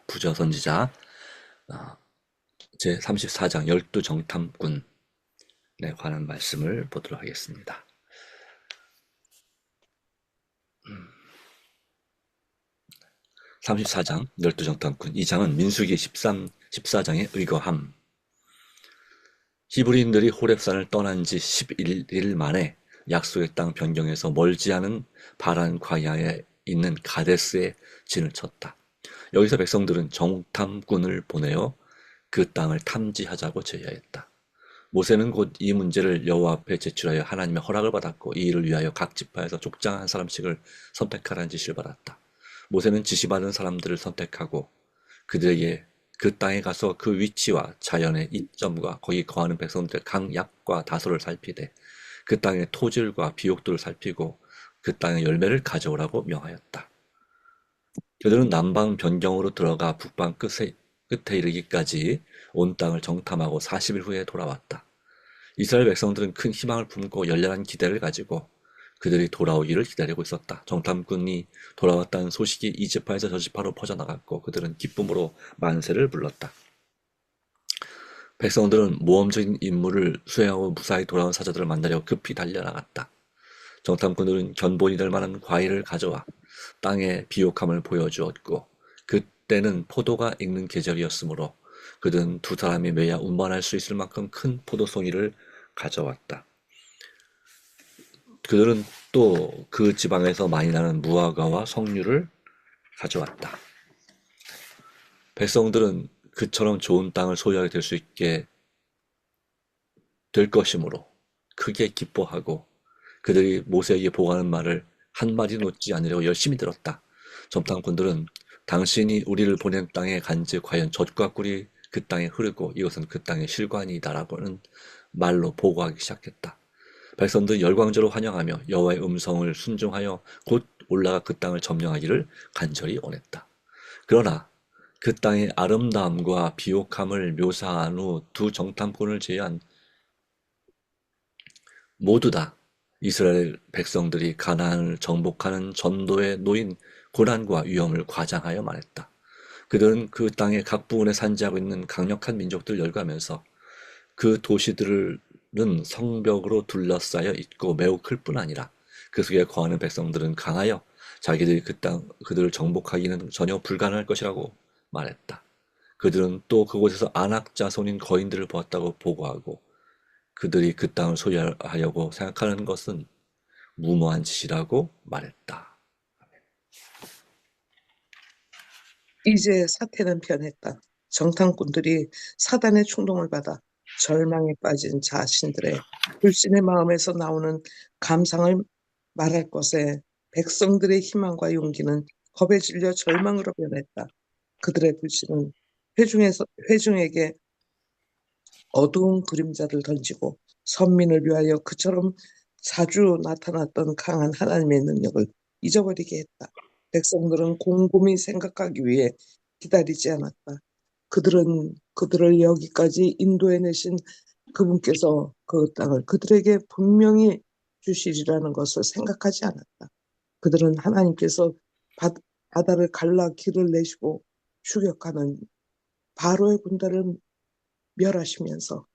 부저 선지자 제34장 열두 정탐꾼에 관한 말씀을 보도록 하겠습니다. 34장 열두 정탐꾼, 이 장은 민수기 14장의 의거함. 히브리인들이 호렙산을 떠난 지 11일 만에 약속의 땅 변경에서 멀지 않은 바란 광야에 있는 가데스에 진을 쳤다. 여기서 백성들은 정탐꾼을 보내어 그 땅을 탐지하자고 제의하였다. 모세는 곧 이 문제를 여호와 앞에 제출하여 하나님의 허락을 받았고, 이 일을 위하여 각 지파에서 족장 한 사람씩을 선택하라는 지시를 받았다. 모세는 지시받은 사람들을 선택하고 그들에게 그 땅에 가서 그 위치와 자연의 이점과 거기 거하는 백성들의 강약과 다소를 살피되 그 땅의 토질과 비옥들을 살피고 그 땅의 열매를 가져오라고 명하였다. 그들은 남방 변경으로 들어가 북방 끝에 이르기까지 온 땅을 정탐하고 40일 후에 돌아왔다. 이스라엘 백성들은 큰 희망을 품고 열렬한 기대를 가지고 그들이 돌아오기를 기다리고 있었다. 정탐꾼이 돌아왔다는 소식이 이 지파에서 저 지파로 퍼져나갔고 그들은 기쁨으로 만세를 불렀다. 백성들은 모험적인 임무를 수행하고 무사히 돌아온 사자들을 만나려 급히 달려나갔다. 정탐꾼들은 견본이 될 만한 과일을 가져와 땅의 비옥함을 보여주었고, 그때는 포도가 익는 계절이었으므로 그들은 두 사람이 매야 운반할 수 있을 만큼 큰 포도송이를 가져왔다. 그들은 또 그 지방에서 많이 나는 무화과와 석류를 가져왔다. 백성들은 그처럼 좋은 땅을 소유하게 될 수 있게 될 것이므로 크게 기뻐하고 그들이 모세에게 보고하는 말을 한마디 놓지 않으려고 열심히 들었다. 정탐꾼들은 당신이 우리를 보낸 땅에 간즉 과연 젖과 꿀이 그 땅에 흐르고 이것은 그 땅의 실관이다라고는 말로 보고하기 시작했다. 백성들은 열광적으로 환영하며 여호와의 음성을 순종하여 곧 올라가 그 땅을 점령하기를 간절히 원했다. 그러나 그 땅의 아름다움과 비옥함을 묘사한 후 두 정탐꾼을 제외한 모두 다 이스라엘 백성들이 가나안을 정복하는 전도에 놓인 고난과 위험을 과장하여 말했다. 그들은 그 땅의 각 부분에 산지하고 있는 강력한 민족들을 열거하면서 그 도시들은 성벽으로 둘러싸여 있고 매우 클 뿐 아니라 그 속에 거하는 백성들은 강하여 자기들이 그들을 정복하기는 전혀 불가능할 것이라고 말했다. 그들은 또 그곳에서 안악 자손인 거인들을 보았다고 보고하고 그들이 그 땅을 소유하려고 생각하는 것은 무모한 짓이라고 말했다. 이제 사태는 변했다. 정탐꾼들이 사단의 충동을 받아 절망에 빠진 자신들의 불신의 마음에서 나오는 감상을 말할 것에 백성들의 희망과 용기는 겁에 질려 절망으로 변했다. 그들의 불신은 회중에게 어두운 그림자를 던지고 선민을 위하여 그처럼 자주 나타났던 강한 하나님의 능력을 잊어버리게 했다. 백성들은 곰곰이 생각하기 위해 기다리지 않았다. 그들은 그들을 여기까지 인도해내신 그분께서 그 땅을 그들에게 분명히 주시리라는 것을 생각하지 않았다. 그들은 하나님께서 바다를 갈라 길을 내시고 추격하는 바로의 군대를 멸하시면서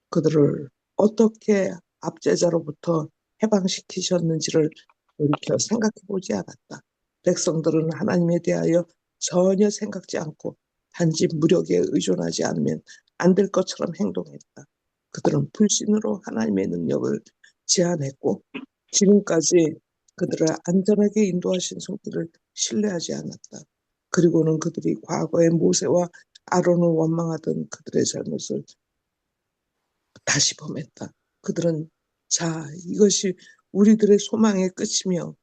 그들을 어떻게 압제자로부터 해방시키셨는지를 돌이켜 생각해 보지 않았다. 백성들은 하나님에 대하여 전혀 생각지 않고 단지 무력에 의존하지 않으면 안 될 것처럼 행동했다. 그들은 불신으로 하나님의 능력을 제한했고 지금까지 그들을 안전하게 인도하신 손길을 신뢰하지 않았다. 그리고는 그들이 과거의 모세와 아론을 원망하던 그들의 잘못을 다시 범했다. 그들은 자, 이것이 우리들의 소망의 끝이며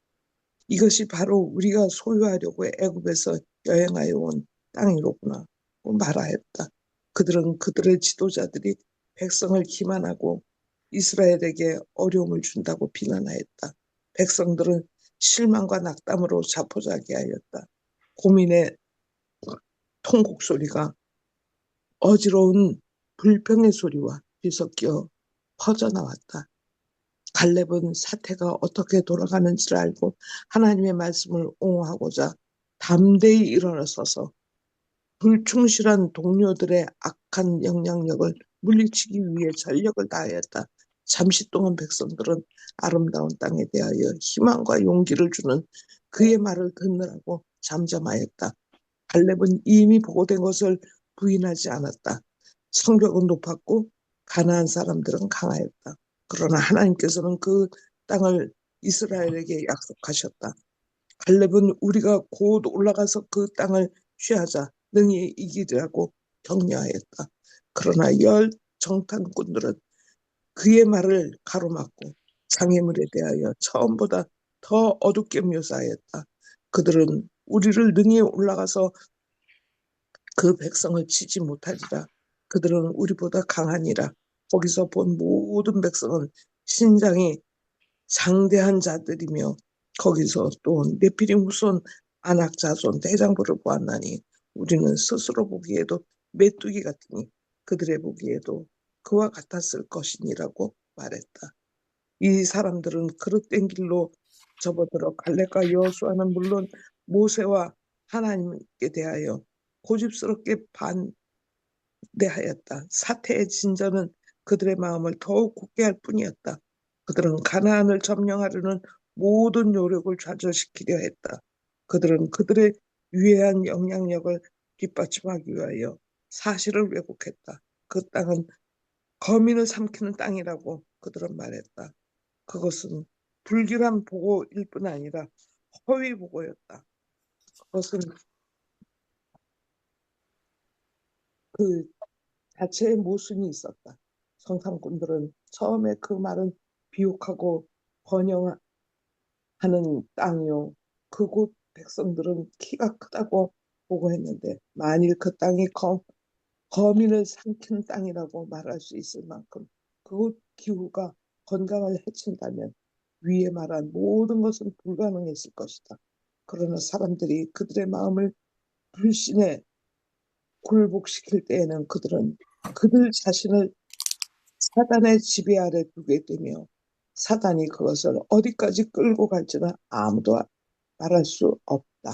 이것이 바로 우리가 소유하려고 애굽에서 여행하여 온 땅이로구나 말하였다. 그들은 그들의 지도자들이 백성을 기만하고 이스라엘에게 어려움을 준다고 비난하였다. 백성들은 실망과 낙담으로 자포자기하였다. 고민의 통곡 소리가 어지러운 불평의 소리와 뒤섞여 퍼져나왔다. 갈렙은 사태가 어떻게 돌아가는지를 알고 하나님의 말씀을 옹호하고자 담대히 일어서서 불충실한 동료들의 악한 영향력을 물리치기 위해 전력을 다하였다. 잠시 동안 백성들은 아름다운 땅에 대하여 희망과 용기를 주는 그의 말을 듣느라고 잠잠하였다. 갈렙은 이미 보고된 것을 부인하지 않았다. 성벽은 높았고 가나안 사람들은 강하였다. 그러나 하나님께서는 그 땅을 이스라엘에게 약속하셨다. 갈렙은 우리가 곧 올라가서 그 땅을 취하자 능히 이기리라고 격려하였다. 그러나 열 정탐꾼들은 그의 말을 가로막고 장애물에 대하여 처음보다 더 어둡게 묘사하였다. 그들은 우리를 능히 올라가서 그 백성을 치지 못하리라. 그들은 우리보다 강하니라. 거기서 본 모든 백성은 신장이 장대한 자들이며 거기서 또 네피림 후손 아낙 자손 대장부를 보았나니 우리는 스스로 보기에도 메뚜기 같으니 그들의 보기에도 그와 같았을 것이니라고 말했다. 이 사람들은 그릇된 길로 접어들어 갈렙과 여호수아는 물론 모세와 하나님께 대하여 고집스럽게 반대하였다. 사태의 진전은 그들의 마음을 더욱 굳게 할 뿐이었다. 그들은 가나안을 점령하려는 모든 노력을 좌절시키려 했다. 그들은 그들의 유해한 영향력을 뒷받침하기 위하여 사실을 왜곡했다. 그 땅은 거민을 삼키는 땅이라고 그들은 말했다. 그것은 불길한 보고일 뿐 아니라 허위 보고였다. 그것은 그 자체의 모순이 있었다. 성삼꾼들은 처음에 그 말은 비옥하고 번영하는 땅이요. 그곳 백성들은 키가 크다고 보고했는데 만일 그 땅이 거민을 삼킨 땅이라고 말할 수 있을 만큼 그곳 기후가 건강을 해친다면 위에 말한 모든 것은 불가능했을 것이다. 그러나 사람들이 그들의 마음을 불신에 굴복시킬 때에는 그들은 그들 자신을 사단의 지배 아래 두게 되며 사단이 그것을 어디까지 끌고 갈지는 아무도 말할 수 없다.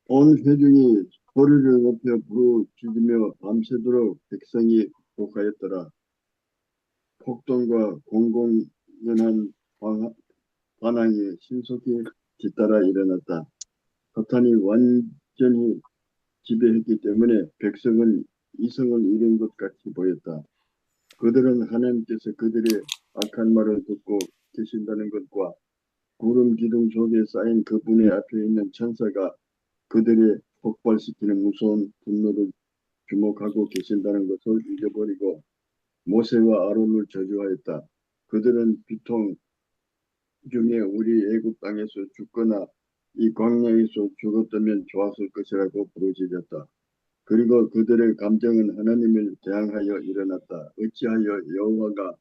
온 회중이 소리를 높여 부르짖으며 밤새도록 백성이 복하였더라. 폭동과 공공연한 반항이 신속히 뒤따라 일어났다. 사탄이 완전히 지배했기 때문에 백성은 이성을 잃은 것 같이 보였다. 그들은 하나님께서 그들의 악한 말을 듣고 계신다는 것과 구름 기둥 속에 쌓인 그분의 앞에 있는 천사가 그들의 폭발시키는 무서운 분노를 주목하고 계신다는 것을 잊어버리고 모세와 아론을 저주하였다. 그들은 비통 중에 우리 애굽 땅에서 죽거나 이 광야에서 죽었다면 좋았을 것이라고 부르짖었다. 그리고 그들의 감정은 하나님을 대항하여 일어났다. 어찌하여 여호와가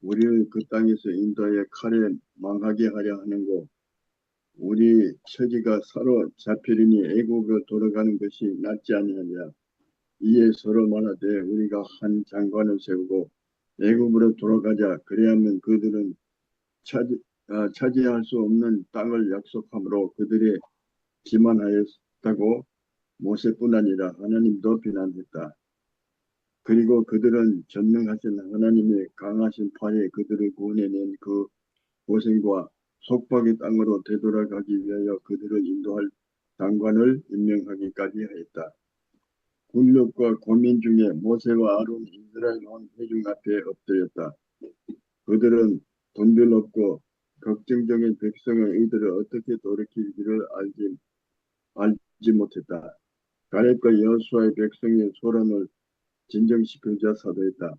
우리를 그 땅에서 인도하여 칼에 망하게 하려 하는고 우리 처지가 사로잡히리니 애국으로 돌아가는 것이 낫지 아니하냐. 이에 서로 말하되 우리가 한 장관을 세우고 애국으로 돌아가자. 그래야면 그들은 차지할 수 없는 땅을 약속함으로 그들이 기만하였다고 모세뿐 아니라 하나님도 비난했다. 그리고 그들은 전능하신 하나님의 강하신 팔에 그들을 구원해낸 그 고생과 속박의 땅으로 되돌아가기 위하여 그들을 인도할 장관을 임명하기까지 하였다. 군력과 고민 중에 모세와 아론 이스라엘 온 회중 앞에 엎드렸다. 그들은 돈별 없고 걱정적인 백성의 의들을 어떻게 돌이키기를 알지 못했다. 가렙과 여호수아의 백성의 소란을 진정시키자 사도했다.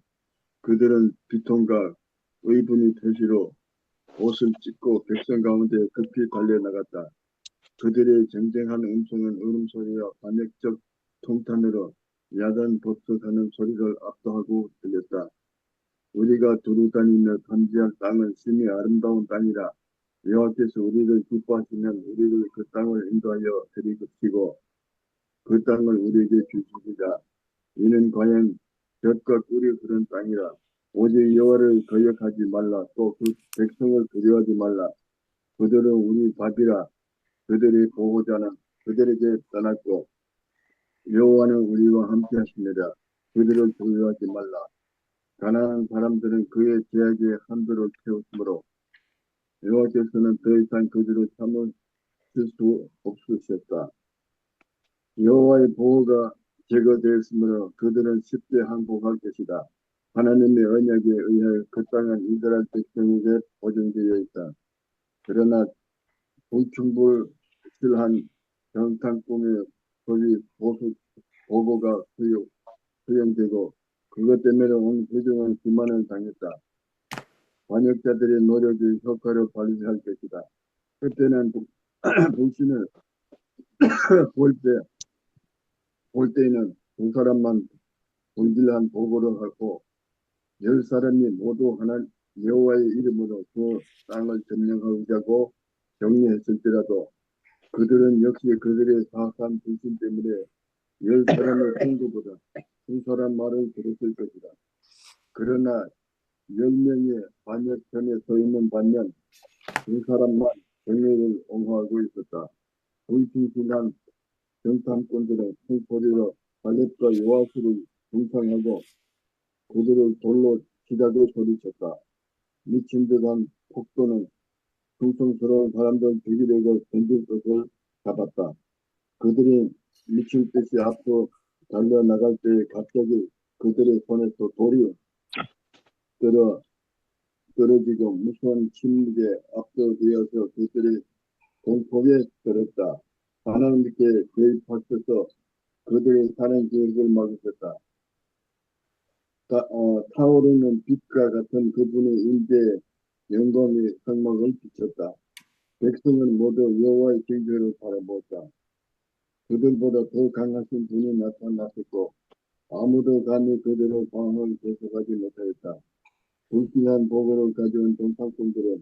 그들은 비통과 의분의 표시로 옷을 찢고 백성 가운데 급히 달려나갔다. 그들의 쟁쟁한 음성은 울음소리와 반역적 통탄으로 야단 법석하는 소리를 압도하고 들렸다. 우리가 두루 다니며 탐지할 땅은 심히 아름다운 땅이라. 여호와께서 우리를 기뻐하시면 우리를 그 땅을 인도하여 들이시고 그 땅을 우리에게 주시리라. 이는 과연 젖과 꿀이 흐른 땅이라. 오직 여호와를 거역하지 말라. 또 그 백성을 두려워하지 말라. 그들은 우리 밥이라. 그들의 보호자는 그들에게 떠났고 여호와는 우리와 함께 하시느라 그들을 두려워하지 말라. 가난한 사람들은 그의 제약에 한도를 채웠으므로 여호와께서는 더 이상 그들을 참으실 수 없으셨다. 여호와의 보호가 제거되었으므로 그들은 쉽게 항복할 것이다. 하나님의 언약에 의하여 그 땅은 이스라엘 백성에게 보존되어 있다. 그러나 불충불실한 정탐꾼의 소리 보고가 수용되고 그것 때문에 온 회중은 기만을 당했다. 반역자들의 노력이 효과를 발휘할 것이다. 그때는 불신을 볼 때에는 두 사람만 불길한 보고를 하고 10사람이 모두 하나 여호와의 이름으로 그 땅을 점령하자고 정리했을지라도 그들은 역시 그들의 사악한 불신 때문에 10사람의 통도보다 두 사람 말을 들었을 것이다. 그러나 10명의 반역편에 서 있는 반면 두 사람만 정의를 옹호하고 있었다. 불신실한 정탐꾼들은 큰 소리로 갈렙과 요아스를 중상하고 그들을 돌로 치자고 소리쳤다. 미친 듯한 폭도는 충성스러운 사람들 죽이려고 던질 것을 잡았다. 그들이 미칠 듯이 앞으로 달려나갈 때 갑자기 그들의 손에서 돌이 떨어지고 무서운 침묵에 압도되어서 그들의 공포에 들었다. 하나님께 개입하셔서 그들의 사는 계획을 막으셨다. 타오르는 빛과 같은 그분의 임재에 영광의 성막을 비쳤다. 백성은 모두 여호와의 징조를 바라보았다. 그들보다 더 강하신 분이 나타났었고 아무도 감히 그들의 방황을 계속하지 못하였다. 불길한 보고를 가져온 정탐꾼들은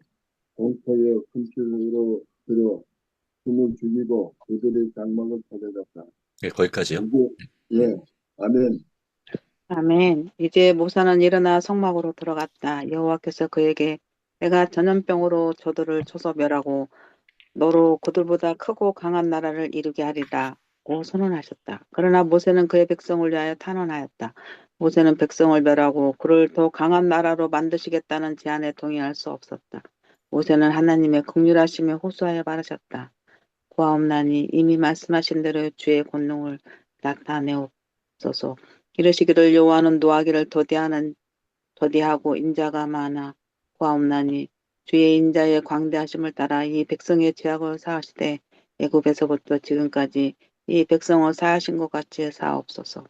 공포에 흠집으로 들어 숨을 죽이고 그들의 장막을 찾아갔다. 예, 거기까지요. 예, 아멘. 아멘. 이제 모사는 일어나 성막으로 들어갔다. 여호와께서 그에게 내가 전염병으로 저들을 쳐서 멸하고 너로 그들보다 크고 강한 나라를 이루게 하리라고 선언하셨다. 그러나 모세는 그의 백성을 위하여 탄원하였다. 모세는 백성을 멸하고 그를 더 강한 나라로 만드시겠다는 제안에 동의할 수 없었다. 모세는 하나님의 긍휼하심에 호소하여 말하셨다. 구하옵나니 이미 말씀하신 대로 주의 권능을 나타내옵소서. 이르시기를 여호와는 노하기를 더디하고 인자가 많아 구하옵나니 주의 인자의 광대하심을 따라 이 백성의 죄악을 사하시되 애굽에서부터 지금까지 이 백성을 사하신 것 같이 사옵소서.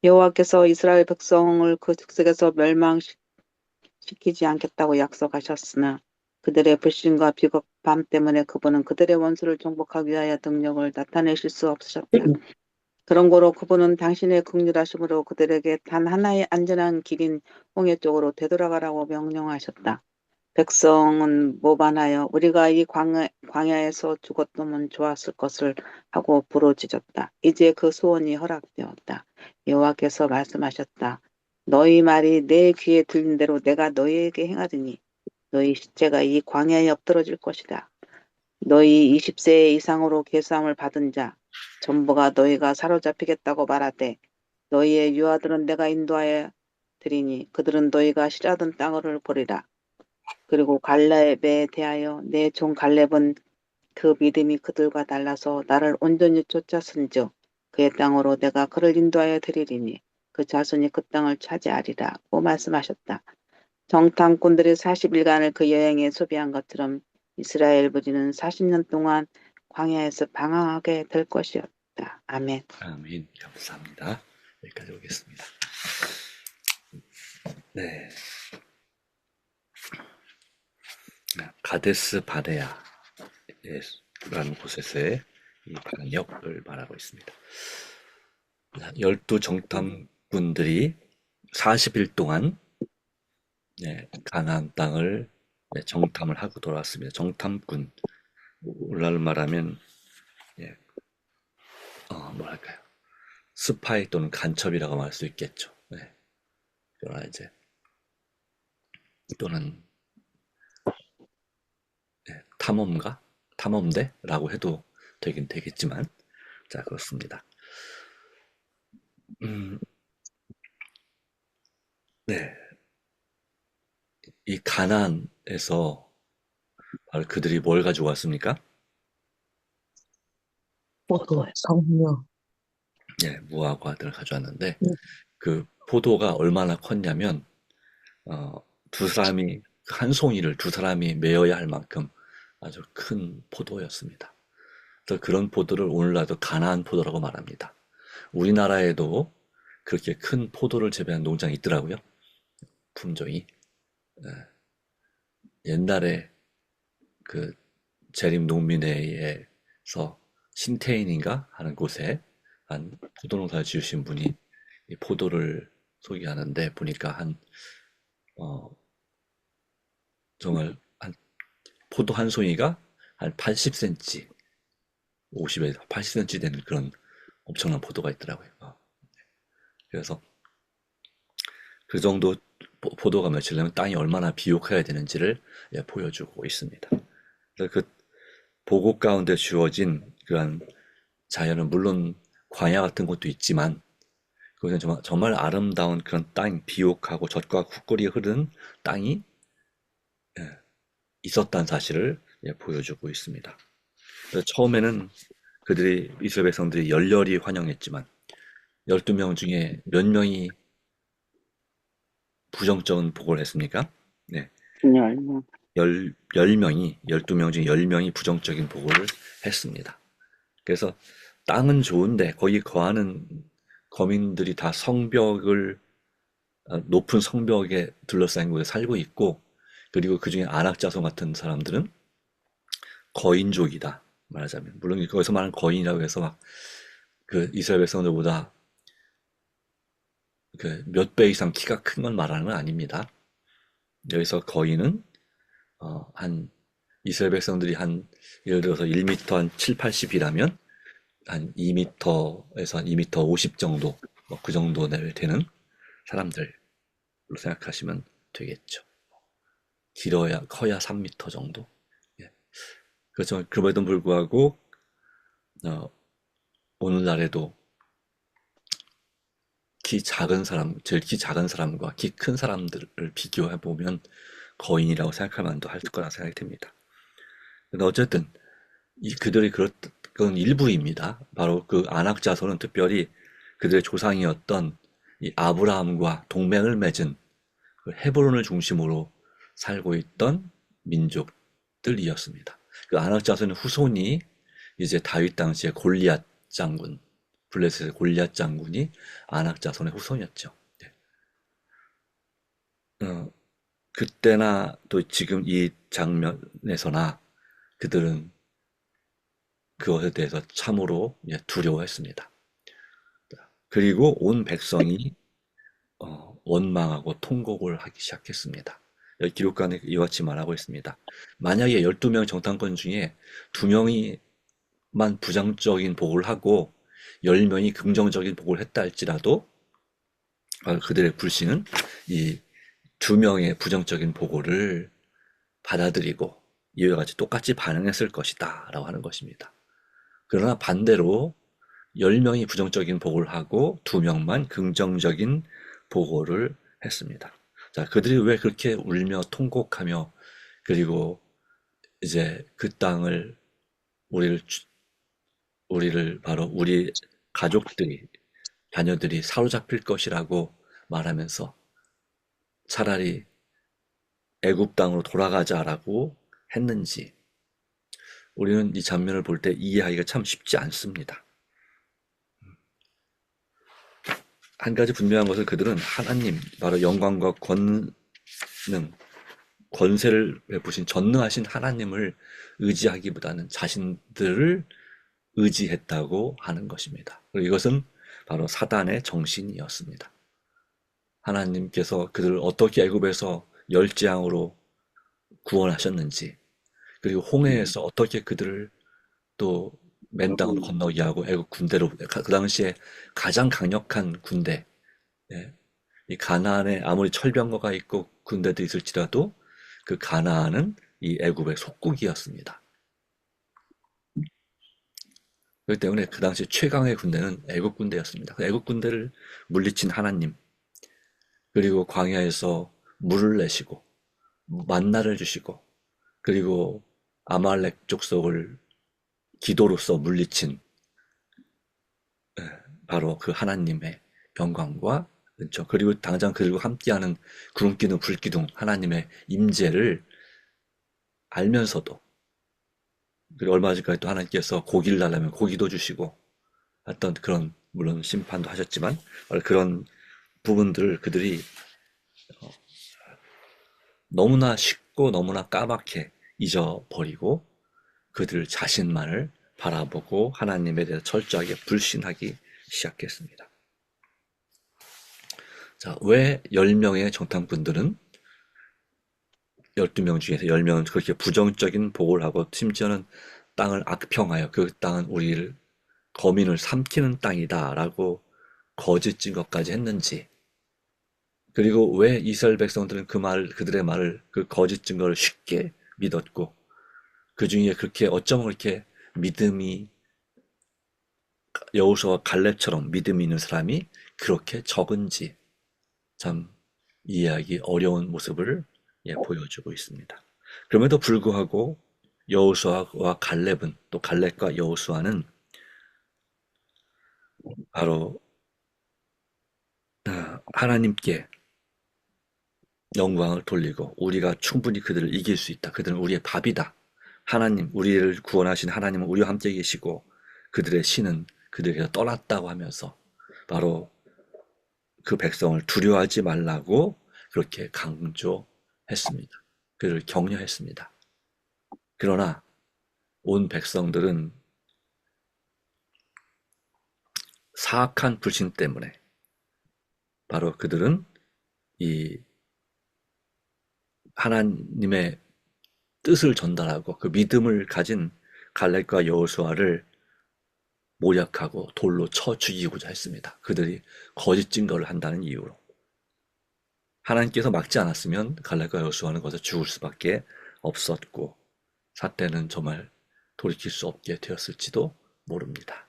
여호와께서 이스라엘 백성을 그 득색에서 멸망시키지 않겠다고 약속하셨으나 그들의 불신과 비겁함 때문에 그분은 그들의 원수를 정복하기 위하여 능력을 나타내실 수 없으셨다. 그런 거로 그분은 당신의 긍휼하심으로 그들에게 단 하나의 안전한 길인 홍해 쪽으로 되돌아가라고 명령하셨다. 백성은 모반하여 우리가 이 광야에서 죽었다면 좋았을 것을 하고 부르짖었다. 이제 그 소원이 허락되었다. 여호와께서 말씀하셨다. 너희 말이 내 귀에 들린 대로 내가 너희에게 행하더니 너희 시체가 이 광야에 엎드러질 것이다. 너희 20세 이상으로 계수함을 받은 자 전부가 너희가 사로잡히겠다고 말하되 너희의 유아들은 내가 인도하여 드리니 그들은 너희가 실하던 땅을 보리라. 그리고 갈렙에 대하여 내 종 갈렙은 그 믿음이 그들과 달라서 나를 온전히 쫓았은즉 그의 땅으로 내가 그를 인도하여 드리리니 그 자손이 그 땅을 차지하리라고 말씀하셨다. 정탐꾼들이 40일간을 그 여행에 소비한 것처럼 이스라엘 부지는 40년 동안 광야에서 방황하게 될 것이었다. 아멘. 아멘. 감사합니다. 여기까지 오겠습니다. 네. 가데스 바네아라는 곳에서의 이 반역을 말하고 있습니다. 12 정탐꾼들이 40일 동안 가나안 땅을 정탐을 하고 돌아왔습니다. 정탐꾼, 오늘날로 말하면 뭐랄까요? 스파이 또는 간첩이라고 말할 수 있겠죠. 그러나 이제 또는 탐험가, 탐험대라고 해도 되긴 되겠지만, 자, 그렇습니다. 음, 네. 이 가나안에서 바로 그들이 뭘 가지고 왔습니까? 포도, 성령. 예, 무화과들을 가져왔는데, 음, 그 포도가 얼마나 컸냐면, 어, 한 송이를 두 사람이 메어야 할 만큼 아주 큰 포도였습니다. 그래서 그런 포도를 오늘날도 가나안 포도라고 말합니다. 우리나라에도 그렇게 큰 포도를 재배한 농장이 있더라고요. 품종이. 예, 옛날에 그 재림농민회에서 신태인인가 하는 곳에 한 포도농사를 지으신 분이 이 포도를 소개하는데 보니까 어, 정말 포도 한 송이가 한 80cm, 50에서 80cm 되는 그런 엄청난 포도가 있더라고요. 그래서 그 정도 포도가 맺히려면 땅이 얼마나 비옥해야 되는지를 보여주고 있습니다. 그래서 그 보고 가운데 주어진 그런 자연은 물론 광야 같은 것도 있지만 그것은 정말 아름다운 그런 땅, 비옥하고 젖과 흙골이 흐르는 땅이 있었다는 사실을 보여주고 있습니다. 그래서 처음에는 이스라엘 백성들이 열렬히 환영했지만 12명 중에 몇 명이 부정적인 보고를 했습니까? 네. 10명. 12명 중에 10명이 부정적인 보고를 했습니다. 그래서 땅은 좋은데 거기 거하는 거민들이 다 높은 성벽에 둘러싸인 곳에 살고 있고 그리고 그중에 안악자손 같은 사람들은 거인족이다 말하자면 물론 거기서 말하는 거인이라고 해서 막 그 이스라엘 백성들보다 그 몇 배 이상 키가 큰 건 말하는 건 아닙니다. 여기서 거인은 한 이스라엘 백성들이 한 예를 들어서 1m 한 7, 80이라면 한 2m에서 한 2m 50 정도 그 정도 내외 되는 사람들로 생각하시면 되겠죠. 커야 3m 정도. 예. 그렇죠. 그럼에도 불구하고 오늘날에도 제일 키 작은 사람과 키 큰 사람들을 비교해 보면 거인이라고 생각할 만도 할 거라 생각이 듭니다. 근데 어쨌든 그들이 그건 일부입니다. 바로 그 안악자손은 특별히 그들의 조상이었던 이 아브라함과 동맹을 맺은 그 헤브론을 중심으로 살고 있던 민족들이었습니다. 그 안악자손의 후손이 이제 다윗 당시에 골리앗 장군, 블레셋의 골리앗 장군이 안악자손의 후손이었죠. 네. 그때나 또 지금 이 장면에서나 그들은 그것에 대해서 참으로 두려워했습니다. 그리고 온 백성이 원망하고 통곡을 하기 시작했습니다. 여기 기록관에 이와 같이 말하고 있습니다. 만약에 12명 정탐권 중에 2명이만 부정적인 보고를 하고 10명이 긍정적인 보고를 했다 할지라도 그들의 불신은 이 2명의 부정적인 보고를 받아들이고 이와 같이 똑같이 반응했을 것이다 라고 하는 것입니다. 그러나 반대로 10명이 부정적인 보고를 하고 2명만 긍정적인 보고를 했습니다. 자, 그들이 왜 그렇게 울며 통곡하며 그리고 이제 그 땅을 우리를 바로 우리 가족들이 자녀들이 사로잡힐 것이라고 말하면서 차라리 애굽 땅으로 돌아가자라고 했는지 우리는 이 장면을 볼 때 이해하기가 참 쉽지 않습니다. 한 가지 분명한 것은 그들은 하나님, 바로 영광과 권세를 베푸신 전능하신 하나님을 의지하기보다는 자신들을 의지했다고 하는 것입니다. 그리고 이것은 바로 사단의 정신이었습니다. 하나님께서 그들을 어떻게 애굽에서 열재앙으로 구원하셨는지, 그리고 홍해에서 어떻게 그들을 또 맨 땅으로 건너게 하고 애국 군대로 그 당시에 가장 강력한 군대, 이 가나안에 아무리 철병거가 있고 군대도 있을지라도 그 가나안은 이 애굽의 속국이었습니다. 그렇기 때문에 그 당시 최강의 군대는 애국 군대였습니다. 그 애국 군대를 물리친 하나님, 그리고 광야에서 물을 내시고 만나를 주시고, 그리고 아말렉 족속을 기도로서 물리친 바로 그 하나님의 영광과 은총, 그리고 당장 그들과 함께하는 구름기둥 불기둥 하나님의 임재를 알면서도, 그리고 얼마 전까지 또 하나님께서 고기를 달라면 고기도 주시고 어떤 그런, 물론 심판도 하셨지만 그런 부분들을 그들이 너무나 쉽고 너무나 까맣게 잊어버리고 그들 자신만을 바라보고 하나님에 대해서 철저하게 불신하기 시작했습니다. 자, 왜 10명의 정탐꾼들은 12명 중에서 10명은 그렇게 부정적인 보고를 하고 심지어는 땅을 악평하여 그 땅은 우리를 거민을 삼키는 땅이다 라고 거짓 증거까지 했는지, 그리고 왜 이스라엘 백성들은 그들의 말을, 그 거짓 증거를 쉽게 믿었고 그 중에 그렇게 어쩌면 그렇게 믿음이, 여호수아와 갈렙처럼 믿음이 있는 사람이 그렇게 적은지 참 이해하기 어려운 모습을 보여주고 있습니다. 그럼에도 불구하고 여호수아와 갈렙은, 또 갈렙과 여호수아는 바로 하나님께 영광을 돌리고 우리가 충분히 그들을 이길 수 있다. 그들은 우리의 밥이다. 하나님, 우리를 구원하신 하나님은 우리와 함께 계시고 그들의 신은 그들에게서 떠났다고 하면서 바로 그 백성을 두려워하지 말라고 그렇게 강조했습니다. 그를 격려했습니다. 그러나 온 백성들은 사악한 불신 때문에 바로 그들은 이 하나님의 뜻을 전달하고 그 믿음을 가진 갈렙과 여호수아를 모략하고 돌로 쳐 죽이고자 했습니다. 그들이 거짓 증거를 한다는 이유로. 하나님께서 막지 않았으면 갈렙과 여호수아는 거기서 죽을 수밖에 없었고 사태는 정말 돌이킬 수 없게 되었을지도 모릅니다.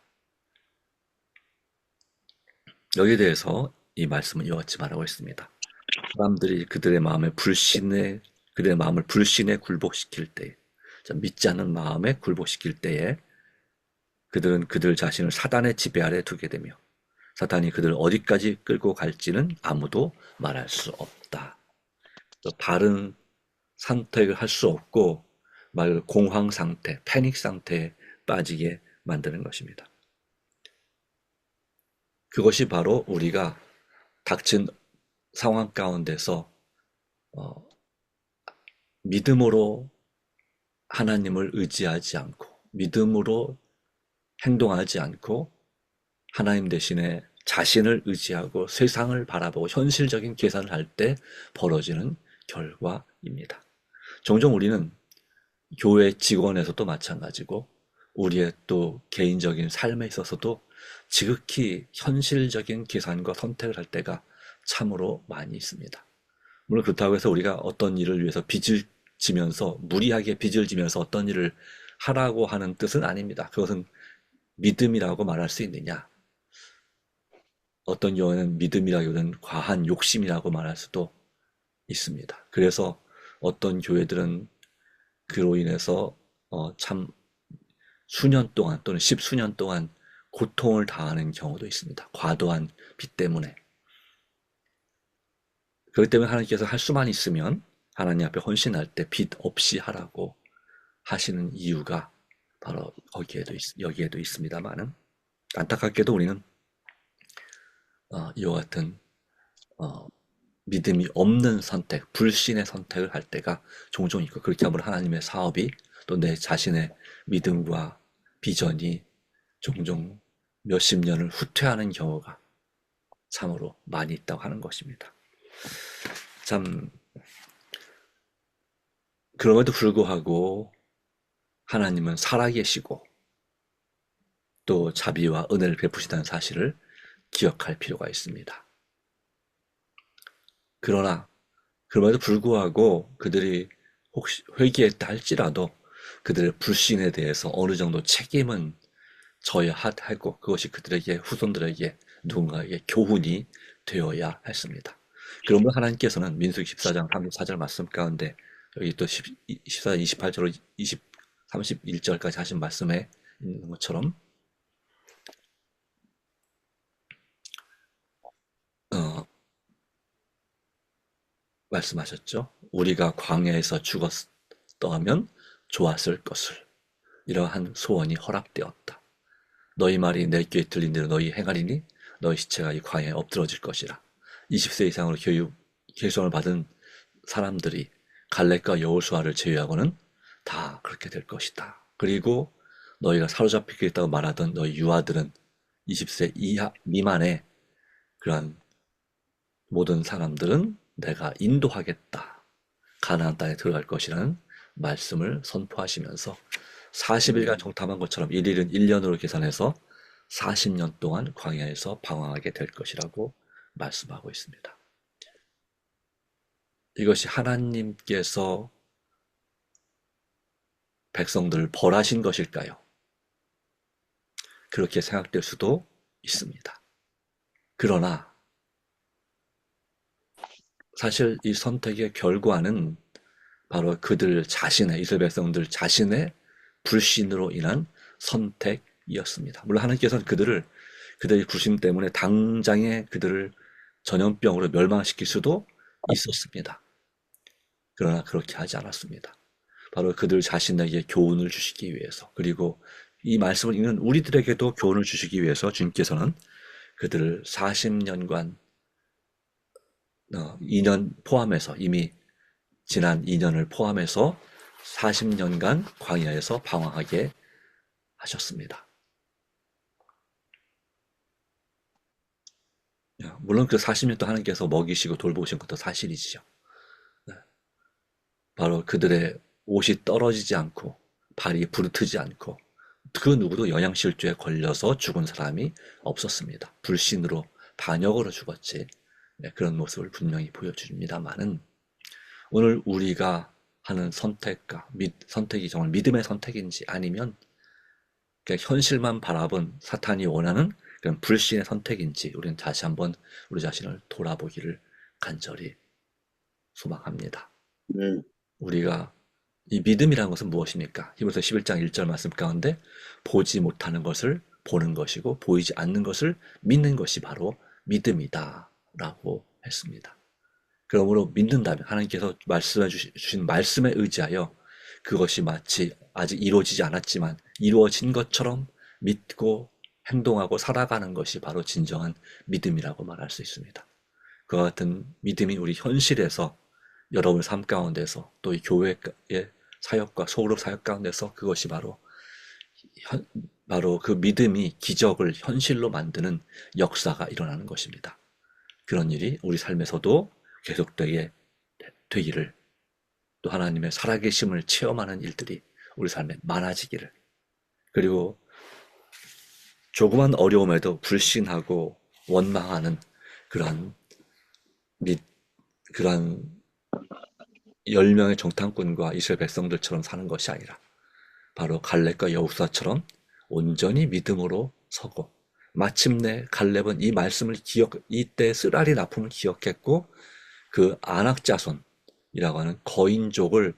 여기에 대해서 이 말씀은 이와 같이 말하고 있습니다. 사람들이 그들의 마음을 불신에 굴복시킬 때, 믿지 않는 마음에 굴복시킬 때에 그들은 그들 자신을 사단의 지배 아래 두게 되며 사탄이 그들을 어디까지 끌고 갈지는 아무도 말할 수 없다. 바른 선택을 할 수 없고 말 공황 상태, 패닉 상태에 빠지게 만드는 것입니다. 그것이 바로 우리가 닥친 상황 가운데서 믿음으로 하나님을 의지하지 않고 믿음으로 행동하지 않고 하나님 대신에 자신을 의지하고 세상을 바라보고 현실적인 계산을 할 때 벌어지는 결과입니다. 종종 우리는 교회 직원에서도 마찬가지고 우리의 또 개인적인 삶에 있어서도 지극히 현실적인 계산과 선택을 할 때가 참으로 많이 있습니다. 물론 그렇다고 해서 우리가 어떤 일을 위해서 빚을 지면서 무리하게 빚을 지면서 어떤 일을 하라고 하는 뜻은 아닙니다. 그것은 믿음이라고 말할 수 있느냐? 어떤 경우에는 믿음이라기보다는 과한 욕심이라고 말할 수도 있습니다. 그래서 어떤 교회들은 그로 인해서 참 수년 동안 또는 십수년 동안 고통을 당하는 경우도 있습니다. 과도한 빚 때문에. 그렇기 때문에 하나님께서 할 수만 있으면 하나님 앞에 헌신할 때 빚 없이 하라고 하시는 이유가 바로 여기에도 있습니다만은, 안타깝게도 우리는 이와 같은 믿음이 없는 선택, 불신의 선택을 할 때가 종종 있고, 그렇게 하면 하나님의 사업이 또 내 자신의 믿음과 비전이 종종 몇십 년을 후퇴하는 경우가 참으로 많이 있다고 하는 것입니다. 참 그럼에도 불구하고 하나님은 살아계시고 또 자비와 은혜를 베푸시다는 사실을 기억할 필요가 있습니다. 그러나 그럼에도 불구하고 그들이 혹시 회개했다 할지라도 그들의 불신에 대해서 어느 정도 책임은 져야 하고 그것이 그들에게 후손들에게 누군가에게 교훈이 되어야 했습니다. 그러므로 하나님께서는 민수기 14장 34절 말씀 가운데 여기 또 14장 28절로 31절까지 하신 말씀에 있는 것처럼 말씀하셨죠. 우리가 광야에서 죽었더하면 좋았을 것을. 이러한 소원이 허락되었다. 너희 말이 내 귀에 들린 대로 너희 행하리니 너희 시체가 이 광야에 엎드러질 것이라. 20세 이상으로 계승을 받은 사람들이 갈렙과 여호수아를 제외하고는 다 그렇게 될 것이다. 그리고 너희가 사로잡히겠다고 말하던 너희 유아들은 20세 미만의 그러한 모든 사람들은 내가 인도하겠다. 가나안 땅에 들어갈 것이라는 말씀을 선포하시면서 40일간 정탐한 것처럼 1일은 1년으로 계산해서 40년 동안 광야에서 방황하게 될 것이라고 말씀하고 있습니다. 이것이 하나님께서 백성들을 벌하신 것일까요? 그렇게 생각될 수도 있습니다. 그러나 사실 이 선택의 결과는 바로 그들 자신의, 이스라엘 백성들 자신의 불신으로 인한 선택이었습니다. 물론 하나님께서는 그들의 불신 때문에 당장에 그들을 전염병으로 멸망시킬 수도 있었습니다. 그러나 그렇게 하지 않았습니다. 바로 그들 자신에게 교훈을 주시기 위해서, 그리고 이 말씀을 읽는 우리들에게도 교훈을 주시기 위해서 주님께서는 그들을 40년간 2년 포함해서, 이미 지난 2년을 포함해서 40년간 광야에서 방황하게 하셨습니다. 물론 그 40년 동안 하나님께서 먹이시고 돌보신 것도 사실이지요. 바로 그들의 옷이 떨어지지 않고 발이 부르트지 않고 그 누구도 영양실조에 걸려서 죽은 사람이 없었습니다. 불신으로 반역으로 죽었지. 그런 모습을 분명히 보여줍니다만은 오늘 우리가 하는 선택이 정말 믿음의 선택인지 아니면 그냥 현실만 바라본 사탄이 원하는 그런 불신의 선택인지 우리는 다시 한번 우리 자신을 돌아보기를 간절히 소망합니다. 네. 우리가 이 믿음이라는 것은 무엇입니까? 히브리서 11장 1절 말씀 가운데 보지 못하는 것을 보는 것이고 보이지 않는 것을 믿는 것이 바로 믿음이다 라고 했습니다. 그러므로 믿는다면 하나님께서 말씀해 주신 말씀에 의지하여 그것이 마치 아직 이루어지지 않았지만 이루어진 것처럼 믿고 행동하고 살아가는 것이 바로 진정한 믿음이라고 말할 수 있습니다. 그와 같은 믿음이 우리 현실에서 여러분의 삶 가운데서 또 이 교회의 사역과 소그룹 사역 가운데서 그것이 바로 그 믿음이 기적을 현실로 만드는 역사가 일어나는 것입니다. 그런 일이 우리 삶에서도 계속되게 되기를, 또 하나님의 살아계심을 체험하는 일들이 우리 삶에 많아지기를, 그리고 조그만 어려움에도 불신하고 원망하는 그러한 10명의 정탐꾼과 이스라엘 백성들처럼 사는 것이 아니라 바로 갈렙과 여호수아처럼 온전히 믿음으로 서고, 마침내 갈렙은 이 말씀을 이때 쓰라린 아픔을 기억했고 그 아낙 자손이라고 하는 거인족이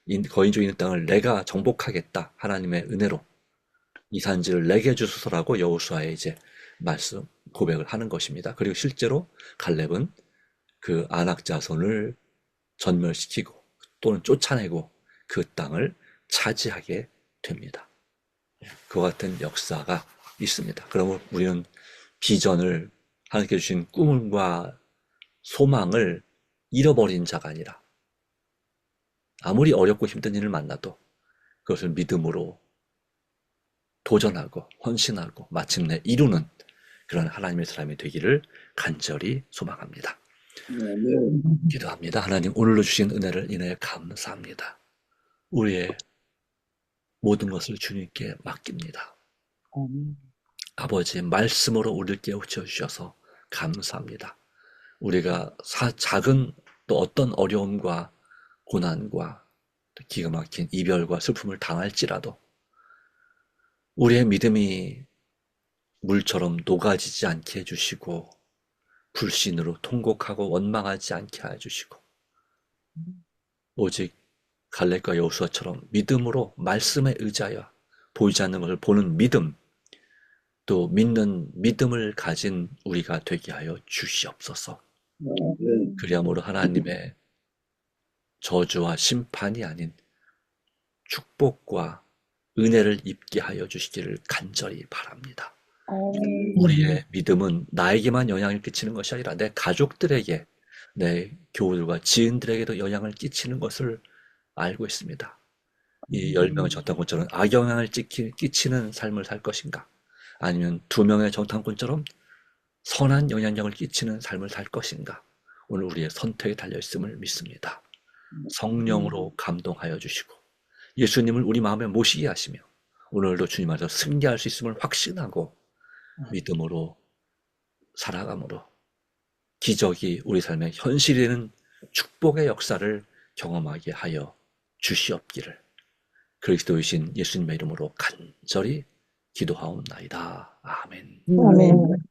있는 땅을 내가 정복하겠다, 하나님의 은혜로 이 산지를 내게 주소서라고 여호수아에 이제 말씀 고백을 하는 것입니다. 그리고 실제로 갈렙은 그 아낙 자손을 전멸시키고 또는 쫓아내고 그 땅을 차지하게 됩니다. 그와 같은 역사가 있습니다. 그러면 우리는 비전을, 하나님께 주신 꿈과 소망을 잃어버린 자가 아니라 아무리 어렵고 힘든 일을 만나도 그것을 믿음으로 도전하고 헌신하고 마침내 이루는 그런 하나님의 사람이 되기를 간절히 소망합니다. 네. 기도합니다. 하나님, 오늘로 주신 은혜를 인하여 감사합니다. 우리의 모든 것을 주님께 맡깁니다. 아버지, 말씀으로 우리를 깨우쳐 주셔서 감사합니다. 우리가 작은 또 어떤 어려움과 고난과 기가 막힌 이별과 슬픔을 당할지라도 우리의 믿음이 물처럼 녹아지지 않게 해주시고 불신으로 통곡하고 원망하지 않게 해주시고 오직 갈렙과 여호수아처럼 믿음으로 말씀에 의지하여 보이지 않는 것을 보는 믿음, 또 믿는 믿음을 가진 우리가 되게 하여 주시옵소서. 네. 그리함으로 하나님의 저주와 심판이 아닌 축복과 은혜를 입게 하여 주시기를 간절히 바랍니다. 우리의 믿음은 나에게만 영향을 끼치는 것이 아니라 내 가족들에게, 내 교우들과 지인들에게도 영향을 끼치는 것을 알고 있습니다. 이 10명의 정탐꾼처럼 악영향을 끼치는 삶을 살 것인가? 아니면 2명의 정탐꾼처럼 선한 영향력을 끼치는 삶을 살 것인가? 오늘 우리의 선택에 달려있음을 믿습니다. 성령으로 감동하여 주시고 예수님을 우리 마음에 모시게 하시며 오늘도 주님 안에서 승리할 수 있음을 확신하고 믿음으로 살아감으로 기적이 우리 삶의 현실이 되는 축복의 역사를 경험하게 하여 주시옵기를 그리스도이신 예수님의 이름으로 간절히 기도하옵나이다. 아멘. 아멘.